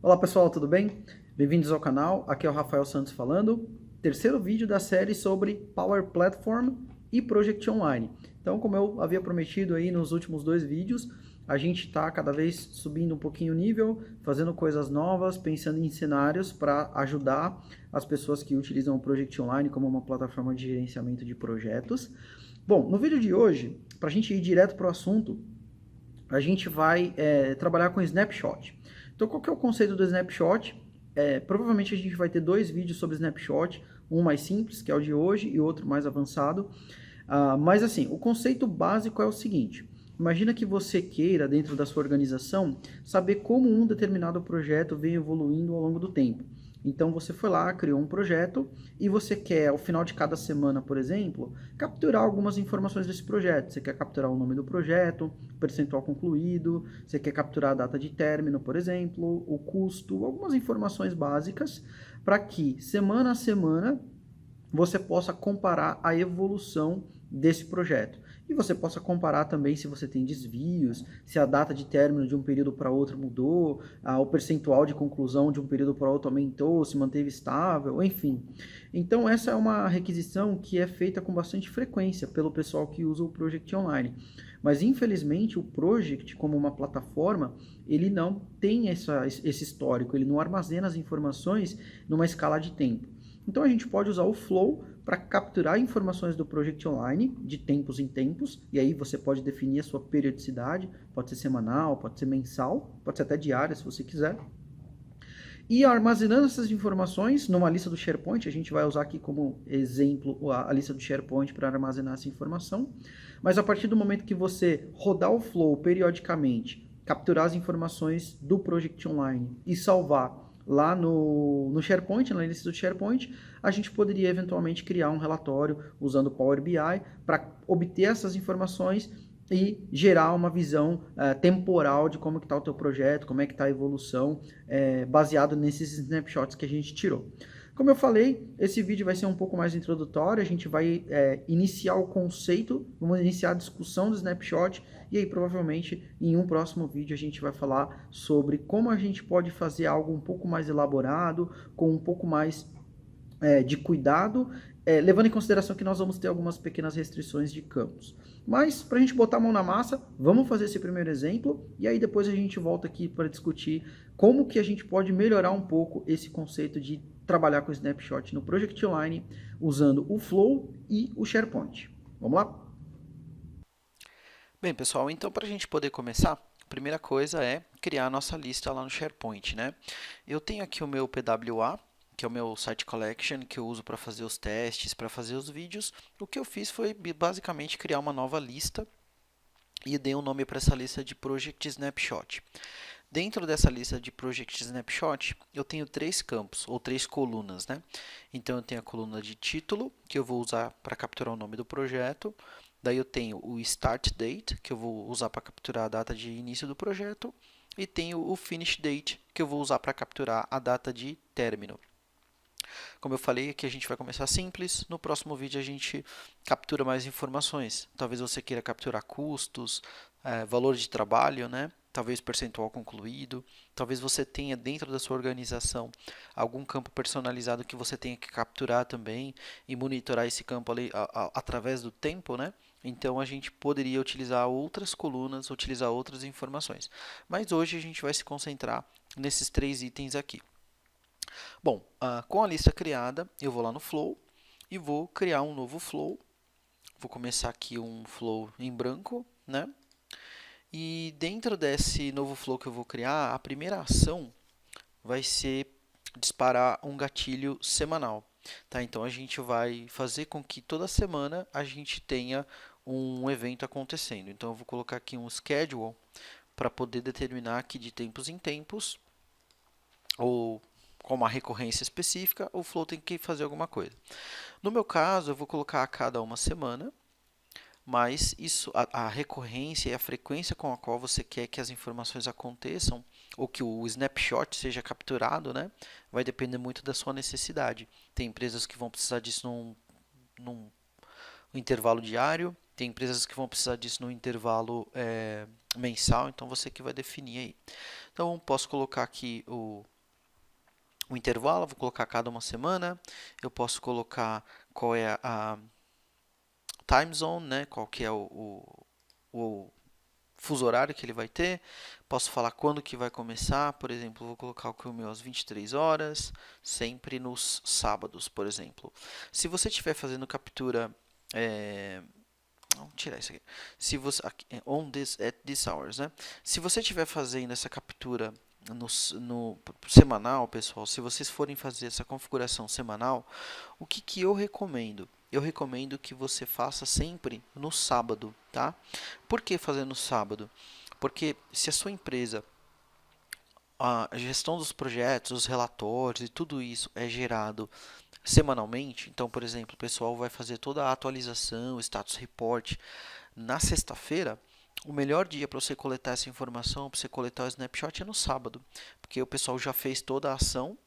Olá pessoal, tudo bem? Bem-vindos ao canal, aqui é o Rafael Santos falando. Terceiro vídeo da série sobre Power Platform e Project Online. Então, como eu havia prometido aí nos últimos dois vídeos, a gente está cada vez subindo um pouquinho o nível, fazendo coisas novas, pensando em cenários para ajudar as pessoas que utilizam o Project Online como uma plataforma de gerenciamento de projetos. Bom, no vídeo de hoje, para a gente ir direto para o assunto, a gente vai trabalhar com Snapshot. Então, qual que é o conceito do Snapshot? Provavelmente a gente vai ter dois vídeos sobre Snapshot, um mais simples, que é o de hoje, e outro mais avançado. Mas assim, o conceito básico é o seguinte: imagina que você queira, dentro da sua organização, saber como um determinado projeto vem evoluindo ao longo do tempo. Então você foi lá, criou um projeto e você quer, ao final de cada semana, por exemplo, capturar algumas informações desse projeto. Você quer capturar o nome do projeto, o percentual concluído, você quer capturar a data de término, por exemplo, o custo, algumas informações básicas para que, semana a semana, você possa comparar a evolução desse projeto. E você possa comparar também se você tem desvios, se a data de término de um período para outro mudou, o percentual de conclusão de um período para outro aumentou, se manteve estável, enfim. Então essa é uma requisição que é feita com bastante frequência pelo pessoal que usa o Project Online. Mas infelizmente o Project, como uma plataforma, ele não tem esse histórico, ele não armazena as informações numa escala de tempo. Então a gente pode usar o Flow para capturar informações do Project Online de tempos em tempos, e aí você pode definir a sua periodicidade, pode ser semanal, pode ser mensal, pode ser até diária se você quiser. E armazenando essas informações numa lista do SharePoint, a gente vai usar aqui como exemplo a lista do SharePoint para armazenar essa informação. Mas a partir do momento que você rodar o Flow periodicamente, capturar as informações do Project Online e salvar lá no SharePoint, na lista do SharePoint, a gente poderia eventualmente criar um relatório usando o Power BI para obter essas informações e gerar uma visão temporal de como está o teu projeto, como é que está a evolução, baseado nesses snapshots que a gente tirou. Como eu falei, esse vídeo vai ser um pouco mais introdutório, a gente vai iniciar o conceito, vamos iniciar a discussão do snapshot, e aí provavelmente em um próximo vídeo a gente vai falar sobre como a gente pode fazer algo um pouco mais elaborado, com um pouco mais de cuidado, levando em consideração que nós vamos ter algumas pequenas restrições de campos. Mas, para a gente botar a mão na massa, vamos fazer esse primeiro exemplo, e aí depois a gente volta aqui para discutir como que a gente pode melhorar um pouco esse conceito de trabalhar com Snapshot no Project Online, usando o Flow e o SharePoint. Vamos lá? Bem, pessoal, então para a gente poder começar, a primeira coisa é criar a nossa lista lá no SharePoint, né? Eu tenho aqui o meu PWA, que é o meu Site Collection, que eu uso para fazer os testes, para fazer os vídeos. O que eu fiz foi basicamente criar uma nova lista e dei um nome para essa lista de Project Snapshot. Dentro dessa lista de Project Snapshot, eu tenho três campos, ou três colunas, né? Então, eu tenho a coluna de título, que eu vou usar para capturar o nome do projeto. Daí eu tenho o Start Date, que eu vou usar para capturar a data de início do projeto. E tenho o Finish Date, que eu vou usar para capturar a data de término. Como eu falei, aqui a gente vai começar simples. No próximo vídeo a gente captura mais informações. Talvez você queira capturar custos, valor de trabalho, né? Talvez percentual concluído. Talvez você tenha dentro da sua organização algum campo personalizado que você tenha que capturar também e monitorar esse campo ali através do tempo, né? Então a gente poderia utilizar outras colunas, utilizar outras informações. Mas hoje a gente vai se concentrar nesses três itens aqui. Bom, com a lista criada, eu vou lá no Flow e vou criar um novo Flow. Vou começar aqui um Flow em branco, né? E dentro desse novo Flow que eu vou criar, a primeira ação vai ser disparar um gatilho semanal. Tá? Então a gente vai fazer com que toda semana a gente tenha um evento acontecendo. Então eu vou colocar aqui um schedule para poder determinar que de tempos em tempos ou com uma recorrência específica, o Flow tem que fazer alguma coisa. No meu caso, eu vou colocar a cada uma semana, mas isso, a recorrência e a frequência com a qual você quer que as informações aconteçam, ou que o snapshot seja capturado, né, vai depender muito da sua necessidade. Tem empresas que vão precisar disso num intervalo diário, tem empresas que vão precisar disso no intervalo mensal, então você que vai definir aí. Então, posso colocar aqui o intervalo, vou colocar cada uma semana. Eu posso colocar qual é a time zone, né? Qual que é o fuso horário que ele vai ter. Posso falar quando que vai começar. Por exemplo, vou colocar o meu às 23 horas, sempre nos sábados, por exemplo. Se você estiver fazendo captura... vamos tirar isso aqui. Se você, on this, at these hours, né? Se você estiver fazendo essa captura no semanal, pessoal, se vocês forem fazer essa configuração semanal, o que eu recomendo? Eu recomendo que você faça sempre no sábado, tá? Por que fazer no sábado? Porque se a sua empresa, a gestão dos projetos, os relatórios e tudo isso é gerado semanalmente, então, por exemplo, o pessoal vai fazer toda a atualização, status report na sexta-feira, o melhor dia para você coletar essa informação, para você coletar o snapshot é no sábado, porque o pessoal já fez toda a ação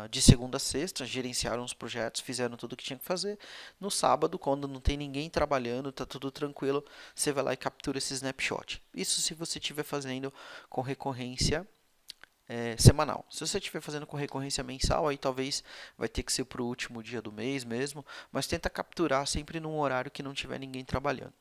de segunda a sexta, gerenciaram os projetos, fizeram tudo o que tinha que fazer. No sábado, quando não tem ninguém trabalhando, está tudo tranquilo, você vai lá e captura esse snapshot. Isso se você estiver fazendo com recorrência semanal. Se você estiver fazendo com recorrência mensal, aí talvez vai ter que ser para o último dia do mês mesmo, mas tenta capturar sempre num horário que não tiver ninguém trabalhando.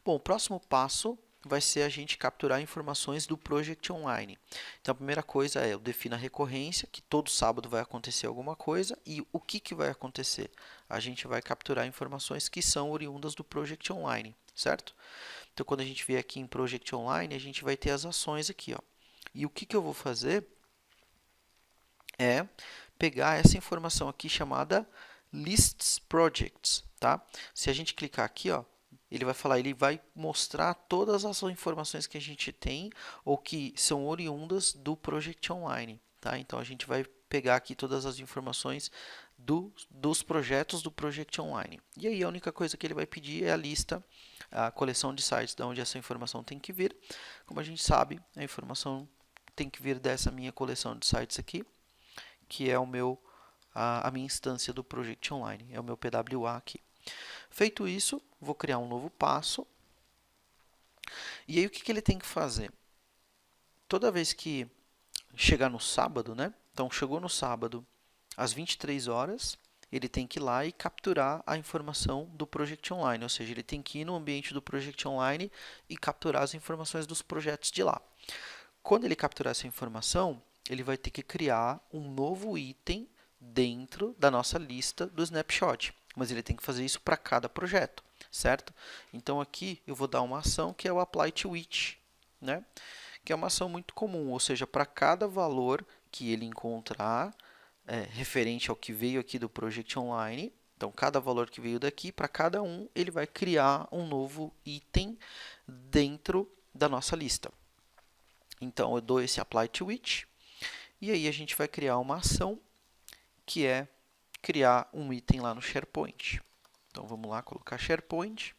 Bom, o próximo passo vai ser a gente capturar informações do Project Online. Então, a primeira coisa é eu defino a recorrência, que todo sábado vai acontecer alguma coisa, e o que vai acontecer? A gente vai capturar informações que são oriundas do Project Online, certo? Então, quando a gente vier aqui em Project Online, a gente vai ter as ações aqui, ó. E o que eu vou fazer é pegar essa informação aqui chamada Lists Projects, tá? Se a gente clicar aqui, ó, ele vai falar, ele vai mostrar todas as informações que a gente tem ou que são oriundas do Project Online, tá? Então a gente vai pegar aqui todas as informações dos projetos do Project Online. E aí a única coisa que ele vai pedir é a lista, a coleção de sites de onde essa informação tem que vir. Como a gente sabe, a informação tem que vir dessa minha coleção de sites aqui, que é a minha instância do Project Online, é o meu PWA aqui. Feito isso, vou criar um novo passo. E aí o que ele tem que fazer? Toda vez que chegar no sábado, né? Então chegou no sábado às 23 horas, ele tem que ir lá e capturar a informação do Project Online, ou seja, ele tem que ir no ambiente do Project Online e capturar as informações dos projetos de lá. Quando ele capturar essa informação, ele vai ter que criar um novo item dentro da nossa lista do snapshot, mas ele tem que fazer isso para cada projeto, certo? Então aqui eu vou dar uma ação que é o apply to each, né? Que é uma ação muito comum, ou seja, para cada valor que ele encontrar referente ao que veio aqui do Project Online, então cada valor que veio daqui, para cada um, ele vai criar um novo item dentro da nossa lista. Então eu dou esse apply to each e aí a gente vai criar uma ação que é criar um item lá no SharePoint. Então vamos lá colocar SharePoint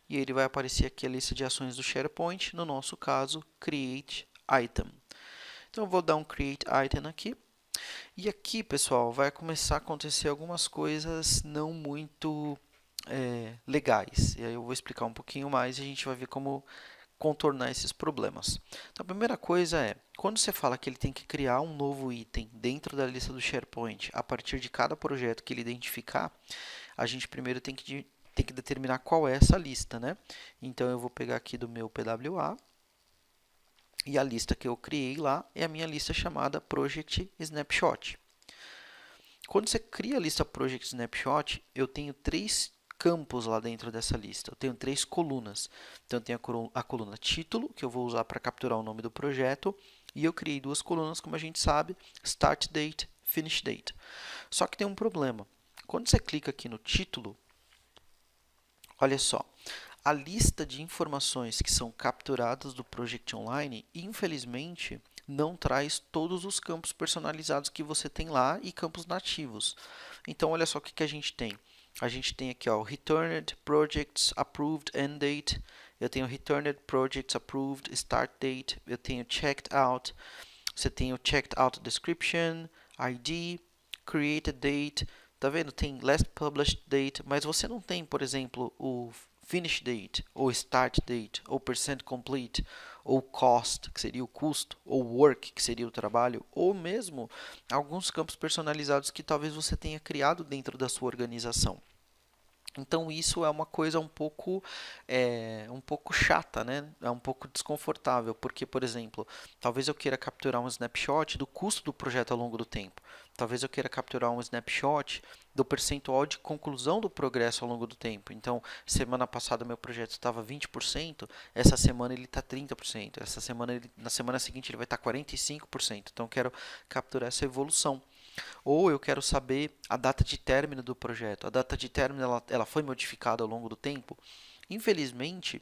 e ele vai aparecer aqui a lista de ações do SharePoint, no nosso caso create item. Então eu vou dar um create item aqui. E aqui, pessoal, vai começar a acontecer algumas coisas não muito legais. E aí eu vou explicar um pouquinho mais e a gente vai ver como contornar esses problemas. Então, a primeira coisa é, quando você fala que ele tem que criar um novo item dentro da lista do SharePoint, a partir de cada projeto que ele identificar, a gente primeiro tem que determinar qual é essa lista, né? Então, eu vou pegar aqui do meu PWA, e a lista que eu criei lá é a minha lista chamada Project Snapshot. Quando você cria a lista Project Snapshot, eu tenho três campos lá dentro dessa lista. Eu tenho três colunas. Então, eu tenho a coluna título, que eu vou usar para capturar o nome do projeto. E eu criei duas colunas, como a gente sabe, Start Date, Finish Date. Só que tem um problema. Quando você clica aqui no título, olha só. A lista de informações que são capturadas do Project Online, infelizmente, não traz todos os campos personalizados que você tem lá e campos nativos. Então, olha só o que a gente tem. A gente tem aqui, ó, Returned Projects Approved End Date. Eu tenho Returned Projects Approved Start Date. Eu tenho Checked Out. Você tem o Checked Out Description, ID, Created Date. Tá vendo? Tem Last Published Date, mas você não tem, por exemplo, o finish date, ou start date, ou percent complete, ou cost, que seria o custo, ou work, que seria o trabalho, ou mesmo alguns campos personalizados que talvez você tenha criado dentro da sua organização. Então isso é uma coisa um pouco chata, né? É um pouco desconfortável, porque, por exemplo, talvez eu queira capturar um snapshot do custo do projeto ao longo do tempo. Talvez eu queira capturar um snapshot do percentual de conclusão do progresso ao longo do tempo. Então, semana passada meu projeto estava 20%, essa semana ele está 30%, na semana seguinte ele vai estar 45%. Então, eu quero capturar essa evolução. Ou eu quero saber a data de término do projeto. A data de término ela foi modificada ao longo do tempo? Infelizmente,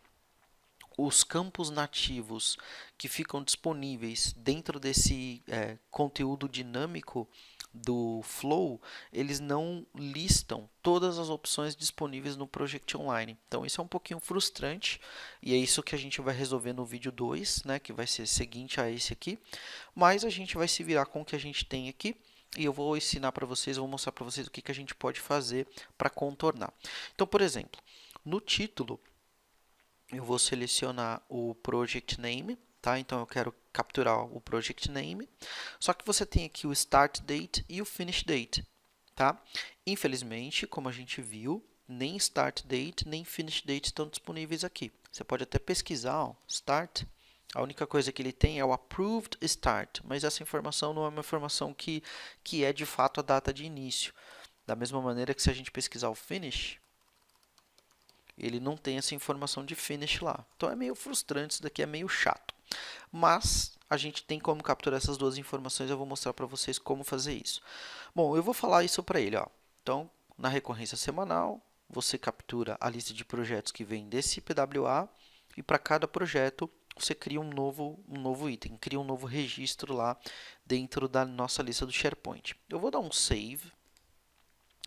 os campos nativos que ficam disponíveis dentro desse conteúdo dinâmico do Flow, eles não listam todas as opções disponíveis no Project Online. Então isso é um pouquinho frustrante e é isso que a gente vai resolver no vídeo 2, né, que vai ser seguinte a esse aqui. Mas a gente vai se virar com o que a gente tem aqui e eu vou ensinar para vocês, vou mostrar para vocês o que a gente pode fazer para contornar. Então, por exemplo, no título, eu vou selecionar o Project Name, tá? Então, eu quero capturar o Project Name. Só que você tem aqui o Start Date e o Finish Date, tá? Infelizmente, como a gente viu, nem Start Date nem Finish Date estão disponíveis aqui. Você pode até pesquisar, ó, Start. A única coisa que ele tem é o Approved Start, mas essa informação não é uma informação que é de fato a data de início. Da mesma maneira que se a gente pesquisar o Finish, ele não tem essa informação de Finish lá. Então é meio frustrante, isso daqui é meio chato. Mas a gente tem como capturar essas duas informações, eu vou mostrar para vocês como fazer isso. Bom, eu vou falar isso para ele, ó. Então, na recorrência semanal, você captura a lista de projetos que vem desse PWA e para cada projeto você cria um novo item, cria um novo registro lá dentro da nossa lista do SharePoint. Eu vou dar um save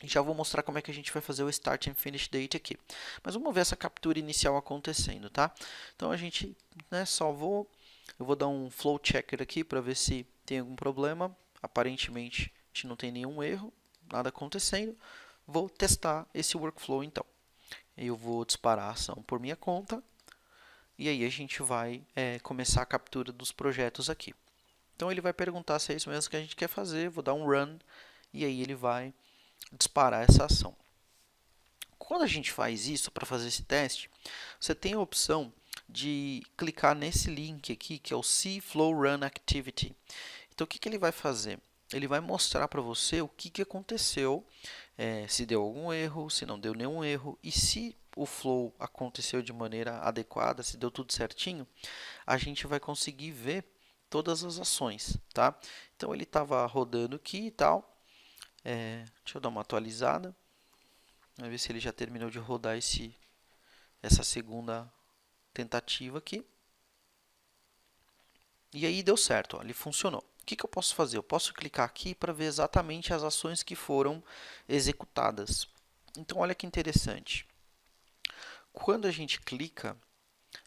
e já vou mostrar como é que a gente vai fazer o Start and Finish Date aqui. Mas vamos ver essa captura inicial acontecendo, tá? Então a gente, né, eu vou dar um flow checker aqui para ver se tem algum problema. Aparentemente a gente não tem nenhum erro, nada acontecendo. Vou testar esse workflow então. Eu vou disparar a ação por minha conta. E aí a gente vai começar a captura dos projetos aqui. Então ele vai perguntar se é isso mesmo que a gente quer fazer, vou dar um run e aí ele vai disparar essa ação. Quando a gente faz isso para fazer esse teste, você tem a opção de clicar nesse link aqui, que é o See Flow Run Activity. Então o que ele vai fazer? Ele vai mostrar para você o que aconteceu, se deu algum erro, se não deu nenhum erro e se o flow aconteceu de maneira adequada, se deu tudo certinho, a gente vai conseguir ver todas as ações, tá? Então ele estava rodando aqui e tal. Deixa eu dar uma atualizada. Vamos ver se ele já terminou de rodar essa segunda tentativa aqui. E aí deu certo, ó, ele funcionou. O que eu posso fazer? Eu posso clicar aqui para ver exatamente as ações que foram executadas. Então, olha que interessante. Quando a gente clica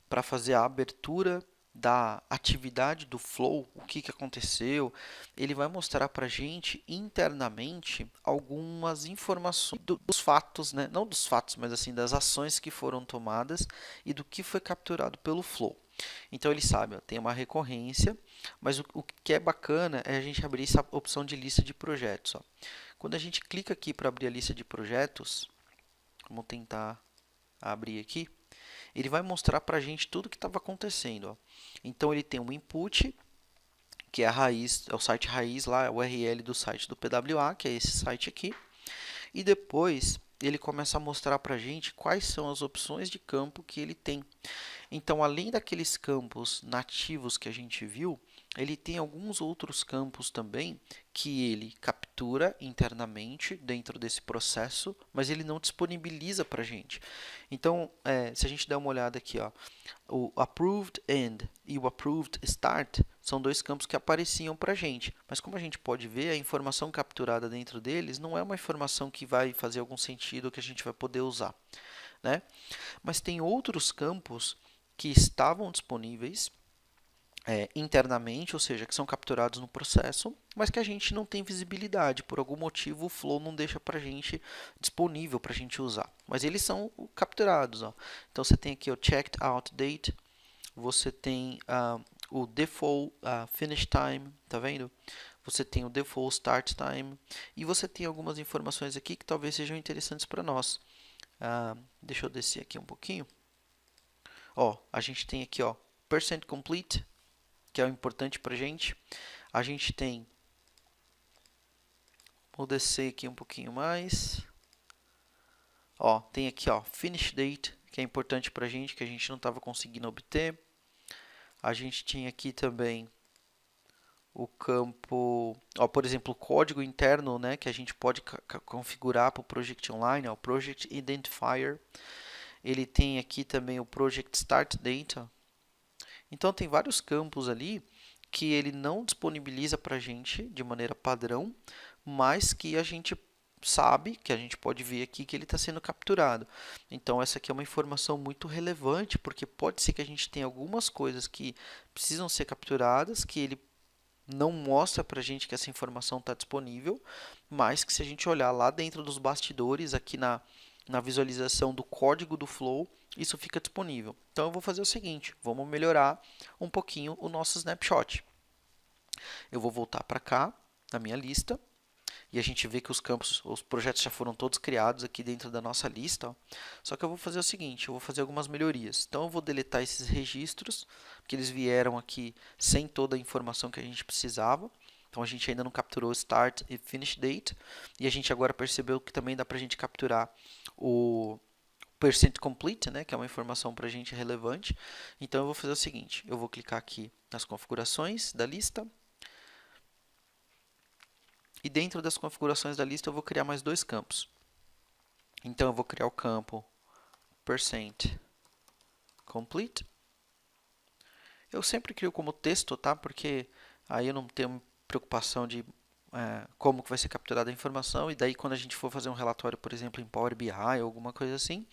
para fazer a abertura da atividade do flow, o que aconteceu, ele vai mostrar para a gente internamente algumas informações dos fatos, né? Não dos fatos, mas assim das ações que foram tomadas e do que foi capturado pelo flow. Então ele sabe, ó, tem uma recorrência, mas o que é bacana é a gente abrir essa opção de lista de projetos. Ó. Quando a gente clica aqui para abrir a lista de projetos, vamos tentar abrir aqui, ele vai mostrar para a gente tudo o que estava acontecendo. Ó. Então ele tem um input, que é a raiz, é o site raiz lá, é o URL do site do PWA, que é esse site aqui. E depois ele começa a mostrar para a gente quais são as opções de campo que ele tem. Então, além daqueles campos nativos que a gente viu, ele tem alguns outros campos também que ele captura internamente dentro desse processo, mas ele não disponibiliza para a gente. Então, se a gente der uma olhada aqui, ó, o Approved End e o Approved Start são dois campos que apareciam para a gente. Mas como a gente pode ver, a informação capturada dentro deles não é uma informação que vai fazer algum sentido que a gente vai poder usar, né? Mas tem outros campos que estavam disponíveis internamente, ou seja, que são capturados no processo, mas que a gente não tem visibilidade. Por algum motivo, o Flow não deixa para a gente disponível para a gente usar. Mas eles são capturados. Ó. Então, você tem aqui o checked out date, você tem o default finish time, tá vendo? Você tem o default start time e você tem algumas informações aqui que talvez sejam interessantes para nós. Deixa eu descer aqui um pouquinho. Ó, a gente tem aqui, ó, percent complete, que é o importante para a gente. A gente tem, vou descer aqui um pouquinho mais. Ó, tem aqui, ó, finish date, que é importante para a gente, que a gente não estava conseguindo obter. A gente tinha aqui também o campo, ó, por exemplo, o código interno, né, que a gente pode configurar para o Project Online, ó, o Project Identifier. Ele tem aqui também o Project Start Date. Então, tem vários campos ali que ele não disponibiliza para a gente de maneira padrão, mas que a gente sabe, que a gente pode ver aqui que ele está sendo capturado. Então, essa aqui é uma informação muito relevante, porque pode ser que a gente tenha algumas coisas que precisam ser capturadas, que ele não mostra para a gente que essa informação está disponível, mas que se a gente olhar lá dentro dos bastidores, aqui na visualização do código do Flow, isso fica disponível. Então eu vou fazer o seguinte, vamos melhorar um pouquinho o nosso snapshot. Eu vou voltar para cá, na minha lista, e a gente vê que os campos, os projetos já foram todos criados aqui dentro da nossa lista. Ó. Só que eu vou fazer o seguinte, eu vou fazer algumas melhorias. Então eu vou deletar esses registros, porque eles vieram aqui sem toda a informação que a gente precisava. Então a gente ainda não capturou Start e Finish Date. E a gente agora percebeu que também dá para a gente capturar o percent complete, né, que é uma informação para a gente relevante. Então eu vou fazer o seguinte, eu vou clicar aqui nas configurações da lista. E dentro das configurações da lista eu vou criar mais dois campos. Então eu vou criar o campo percent complete. Eu sempre crio como texto, tá? Porque aí eu não tenho preocupação de como que vai ser capturada a informação. E daí quando a gente for fazer um relatório, por exemplo, em Power BI ou alguma coisa assim,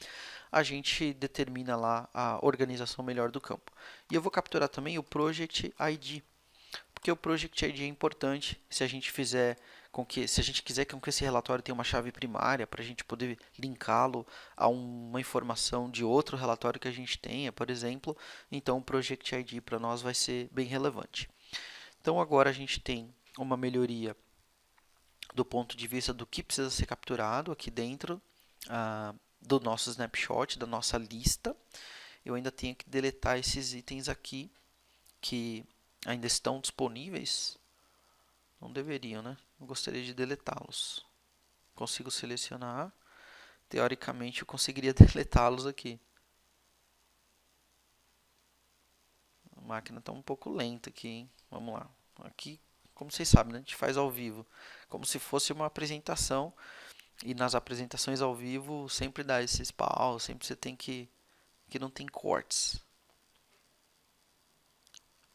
a gente determina lá a organização melhor do campo. E eu vou capturar também o Project ID. Porque o Project ID é importante se a gente fizer se a gente quiser que esse relatório tenha uma chave primária para a gente poder linká-lo a uma informação de outro relatório que a gente tenha, por exemplo, então o Project ID para nós vai ser bem relevante. Então agora a gente tem uma melhoria do ponto de vista do que precisa ser capturado aqui dentro do nosso snapshot, da nossa lista. Eu ainda tenho que deletar esses itens aqui que ainda estão disponíveis. Não deveriam, né? Eu gostaria de deletá-los. Consigo selecionar. Teoricamente, eu conseguiria deletá-los aqui. A máquina está um pouco lenta aqui, hein? Vamos lá. Aqui, como vocês sabem, né? A gente faz ao vivo. Como se fosse uma apresentação. E nas apresentações ao vivo, sempre dá esses paus. Sempre você tem que não tem cortes.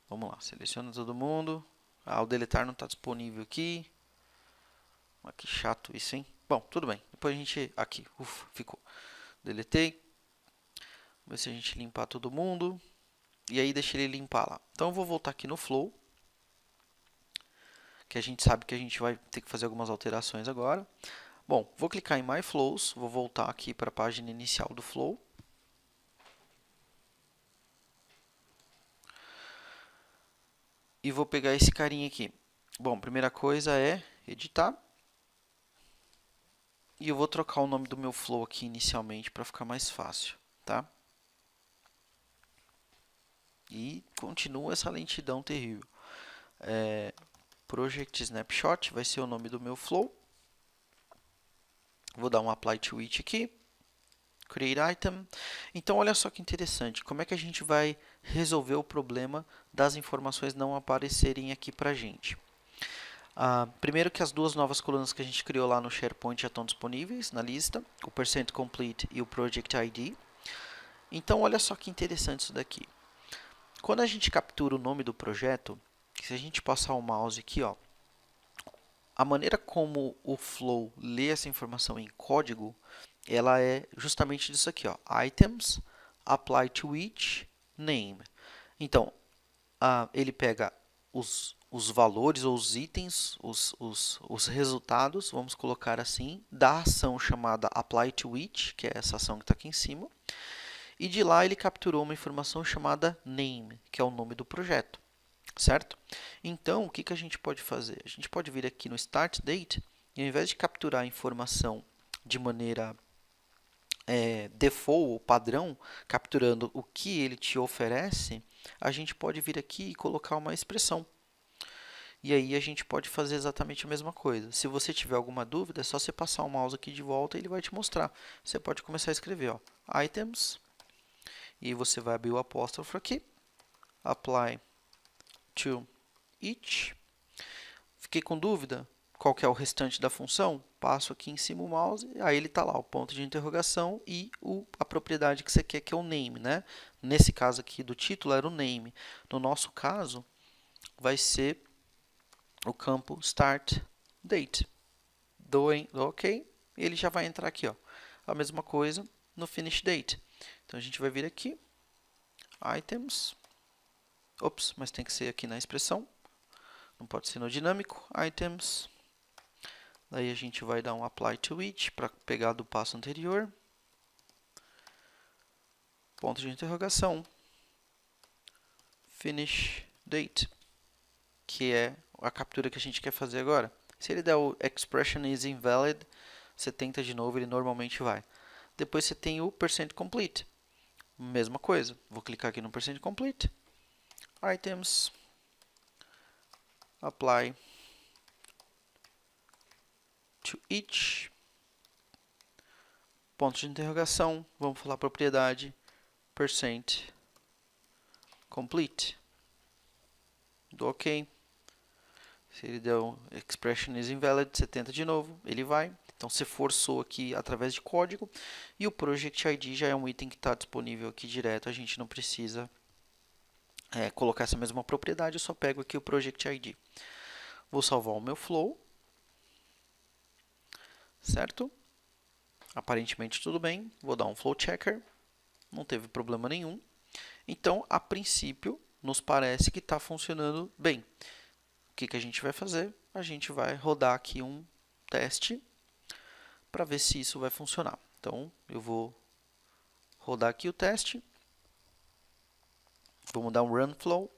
Vamos lá. Seleciona todo mundo. O deletar não está disponível aqui. Que chato isso, hein? Bom, tudo bem. Depois a gente... Aqui, ufa, ficou. Deletei. Vamos ver se a gente limpar todo mundo. E aí deixa ele limpar lá. Então eu vou voltar aqui no Flow. Que a gente sabe que a gente vai ter que fazer algumas alterações agora. Bom, vou clicar em My Flows. Vou voltar aqui para a página inicial do Flow. E vou pegar esse carinha aqui. Bom, primeira coisa é editar. E eu vou trocar o nome do meu flow aqui inicialmente para ficar mais fácil, tá? E continua essa lentidão terrível. Project Snapshot vai ser o nome do meu flow. Vou dar um Apply to It aqui. Create Item. Então, olha só que interessante. Como é que a gente vai resolver o problema das informações não aparecerem aqui para a gente? Primeiro que as duas novas colunas que a gente criou lá no SharePoint já estão disponíveis na lista, o Percent Complete e o Project ID. Então, olha só que interessante isso daqui. Quando a gente captura o nome do projeto, se a gente passar o mouse aqui, ó, a maneira como o Flow lê essa informação em código, ela é justamente disso aqui, ó, Items, Apply to Each, Name. Então, ele pega os valores ou os itens, os resultados, vamos colocar assim, da ação chamada apply to each, que é essa ação que está aqui em cima, e de lá ele capturou uma informação chamada name, que é o nome do projeto, certo? Então, o que a gente pode fazer? A gente pode vir aqui no Start Date e ao invés de capturar a informação de maneira default ou padrão, capturando o que ele te oferece, a gente pode vir aqui e colocar uma expressão. E aí a gente pode fazer exatamente a mesma coisa. Se você tiver alguma dúvida, é só você passar o mouse aqui de volta e ele vai te mostrar. Você pode começar a escrever, ó, items, e você vai abrir o apóstrofo aqui, apply to each. Fiquei com dúvida? Qual que é o restante da função? Passo aqui em cima o mouse, aí ele está lá, o ponto de interrogação e a propriedade que você quer, que é o name, né? Nesse caso aqui do título era o name. No nosso caso, vai ser o campo start date. Dou OK, ele já vai entrar aqui, ó. A mesma coisa no finish date. Então a gente vai vir aqui, items, ops, mas tem que ser aqui na expressão, não pode ser no dinâmico, items, daí a gente vai dar um apply to each para pegar do passo anterior, ponto de interrogação, finish date, que é a captura que a gente quer fazer agora. Se ele der o expression is invalid, você tenta de novo, ele normalmente vai. Depois você tem o percent complete. Mesma coisa. Vou clicar aqui no percent complete. Items. Apply to each. Ponto de interrogação. Vamos falar propriedade. Percent complete. Do OK. Se ele der o expression is invalid, você tenta de novo, ele vai. Então, você forçou aqui através de código. E o Project ID já é um item que está disponível aqui direto. A gente não precisa colocar essa mesma propriedade. Eu só pego aqui o Project ID. Vou salvar o meu flow. Certo? Aparentemente tudo bem. Vou dar um flow checker. Não teve problema nenhum. Então, a princípio, nos parece que está funcionando bem. O que a gente vai fazer? A gente vai rodar aqui um teste para ver se isso vai funcionar. Então, eu vou rodar aqui o teste. Vamos dar um run flow.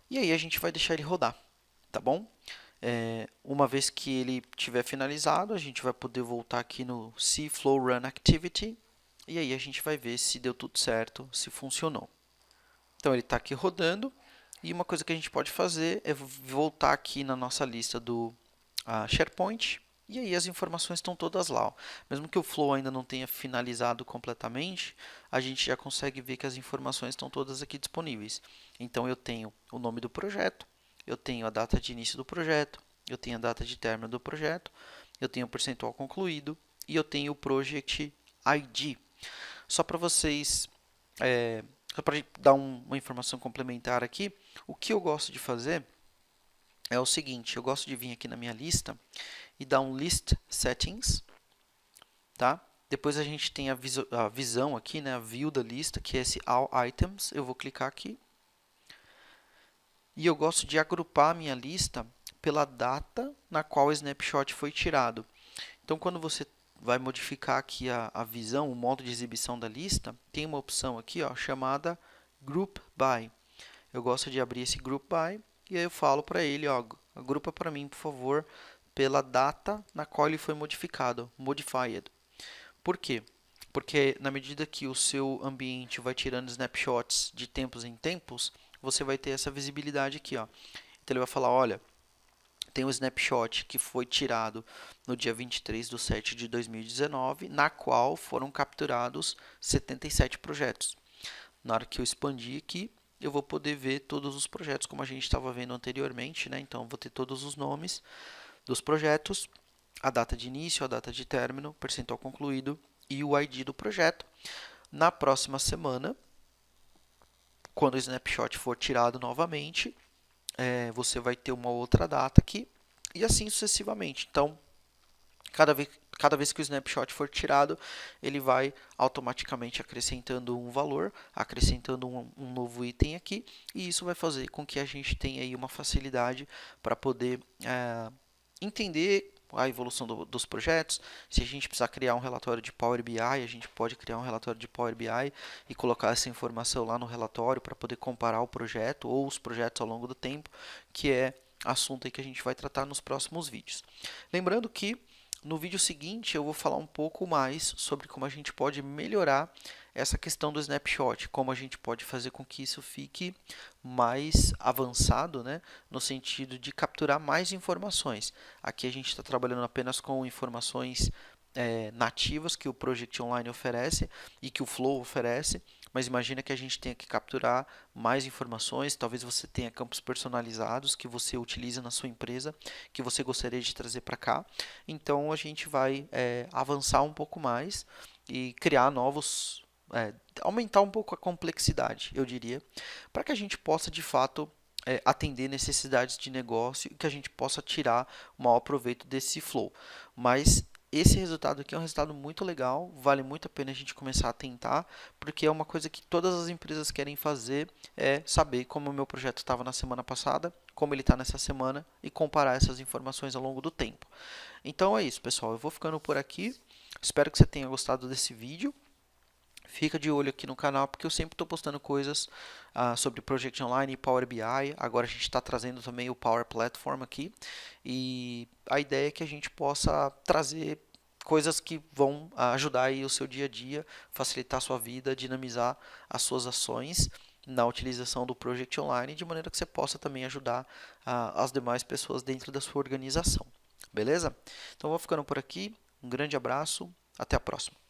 E aí a gente vai deixar ele rodar, tá bom? Uma vez que ele tiver finalizado, a gente vai poder voltar aqui no cFlow Run Activity. E aí a gente vai ver se deu tudo certo, se funcionou. Então, ele está aqui rodando. E uma coisa que a gente pode fazer é voltar aqui na nossa lista do SharePoint. E aí as informações estão todas lá, ó. Mesmo que o Flow ainda não tenha finalizado completamente, a gente já consegue ver que as informações estão todas aqui disponíveis. Então, eu tenho o nome do projeto, eu tenho a data de início do projeto, eu tenho a data de término do projeto, eu tenho o percentual concluído e eu tenho o Project ID. Só para vocês... Só para dar uma informação complementar aqui, o que eu gosto de fazer é o seguinte, eu gosto de vir aqui na minha lista e dar um List Settings, tá? Depois a gente tem a visão aqui, né, a view da lista, que é esse All Items, eu vou clicar aqui. E eu gosto de agrupar a minha lista pela data na qual o snapshot foi tirado. Então, quando você vai modificar aqui a visão, o modo de exibição da lista, tem uma opção aqui, ó, chamada Group By. Eu gosto de abrir esse Group By e aí eu falo para ele, ó, agrupa para mim, por favor, pela data na qual ele foi modificado, Modified. Por quê? Porque na medida que o seu ambiente vai tirando snapshots de tempos em tempos, você vai ter essa visibilidade aqui, ó. Então ele vai falar, olha, tem um snapshot que foi tirado no dia 23/7 de 2019, na qual foram capturados 77 projetos. Na hora que eu expandir aqui, eu vou poder ver todos os projetos, como a gente estava vendo anteriormente, né? Então, vou ter todos os nomes dos projetos, a data de início, a data de término, percentual concluído e o ID do projeto. Na próxima semana, quando o snapshot for tirado novamente, você vai ter uma outra data aqui e assim sucessivamente. Então, cada Cada vez que o snapshot for tirado, ele vai automaticamente acrescentando um valor, acrescentando um novo item aqui, e isso vai fazer com que a gente tenha aí uma facilidade para poder entender a evolução dos projetos. Se a gente precisar criar um relatório de Power BI, a gente pode criar um relatório de Power BI e colocar essa informação lá no relatório para poder comparar o projeto ou os projetos ao longo do tempo, que é assunto aí que a gente vai tratar nos próximos vídeos. Lembrando que no vídeo seguinte eu vou falar um pouco mais sobre como a gente pode melhorar essa questão do snapshot, como a gente pode fazer com que isso fique mais avançado, né, no sentido de capturar mais informações. Aqui a gente está trabalhando apenas com informações nativas que o Project Online oferece e que o Flow oferece, mas imagina que a gente tenha que capturar mais informações, talvez você tenha campos personalizados que você utiliza na sua empresa, que você gostaria de trazer para cá. Então a gente vai avançar um pouco mais e criar novos, aumentar um pouco a complexidade, eu diria, para que a gente possa de fato atender necessidades de negócio e que a gente possa tirar o maior proveito desse flow. Mas esse resultado aqui é um resultado muito legal, vale muito a pena a gente começar a tentar, porque é uma coisa que todas as empresas querem fazer, é saber como o meu projeto estava na semana passada, como ele está nessa semana e comparar essas informações ao longo do tempo. Então é isso, pessoal, eu vou ficando por aqui, espero que você tenha gostado desse vídeo. Fica de olho aqui no canal, porque eu sempre estou postando coisas sobre Project Online e Power BI. Agora a gente está trazendo também o Power Platform aqui. E a ideia é que a gente possa trazer coisas que vão ajudar aí o seu dia a dia, facilitar a sua vida, dinamizar as suas ações na utilização do Project Online, de maneira que você possa também ajudar as demais pessoas dentro da sua organização. Beleza? Então vou ficando por aqui. Um grande abraço. Até a próxima.